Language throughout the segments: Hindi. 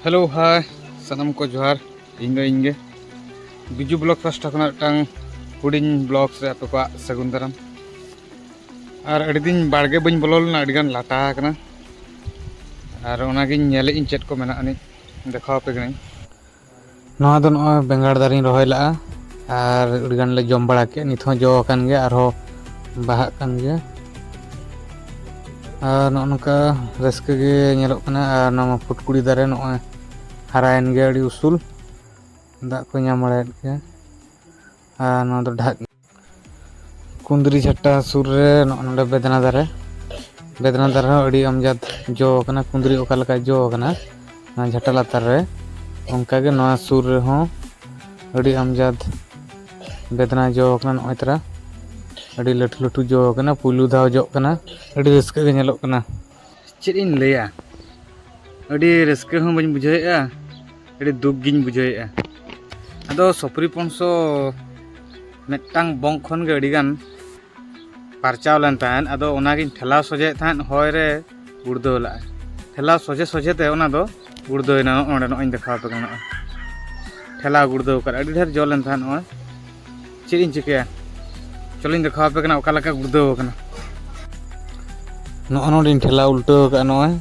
हेलो हाय सनम को जोहार इंगे बिजू ब्लॉग पास्टा खना टांग हुडिंग ब्लॉग से आप को सगुन दाराम और अड़ी दिन बाड़गे बन बोलोलना अड़ी गान लाटा कना और ओनागिन नेले इन चेट को मेना अनि देखाव पे गनी नोआ दो नोआ बेंगाड़ दारिन रोहय ला और अड़ी गान ले जम बड़ा के नित हो जो कान गे और बाहा कान गे और नोनका रस्के गे नेलोक कना और नोमा फुटकुड़ी दारे नोआ हरायन गे अड़ी उसूल दा को नाम बड़ायत के और नो दो ढाक कुंदरी छट्टा सुर रे नोंडे बेदना दारे अड़ी अमजाद जो कना कुंदरी ओका लका जो कना ना झटा लातार रे उनका के नोआ सुर रे हो अड़ी अमजाद बेदना जो कना नोय तरा अड़ी लटू लटू जो कना पुलू दाव जो कना अड़ी रस्के गे नेलोक कना चेद इन लैया अड़ी रस्के हो बन बुझाएआ अड़ी दुख गिन बुझाएआ अदो सपरी पनसो मेटांग बंग खन गे अड़ी गान पारचाव लेन ताहन अदो ओनागिन ठेलाव सजे ताहन होय रे गुड़दोला ठेलाव सजे सजे ते ओना दो गुड़दोयना ओंडे नोय देखाव पे गना ठेलाव गुड़दो कर अड़ी ढेर जो लेन ताहन ओय चेद इन चिकेया चलिन देखाव पे गना ओका लका गुड़दो कना नोडिन ठेलाव उल्टो का नोय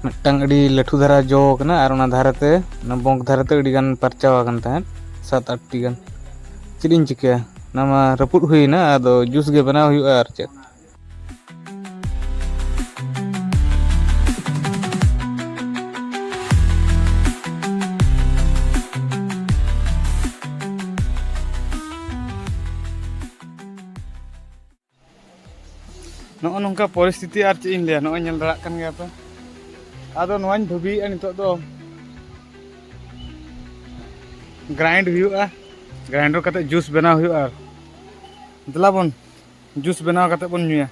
मिट्टांग अड़ी लठू धारा जो कना और ओना धाराते ना बंक धाराते अड़ी गान परचाव आकन ताहन 7-8 टी गान चिदिन चिकेया नामा रपुट हुईना आदो जूस गे बनाव हुआ आर चेद नो नोंका परिस्थिति आर चेद इन लेया नो नेल दाड़ा कान गया पे आदो नोवाñ भाबी नितो दो ग्राइंड हुआ ग्राइंडर कते जूस बनाव हुआ दला बन जूस बनाव कते बन नुया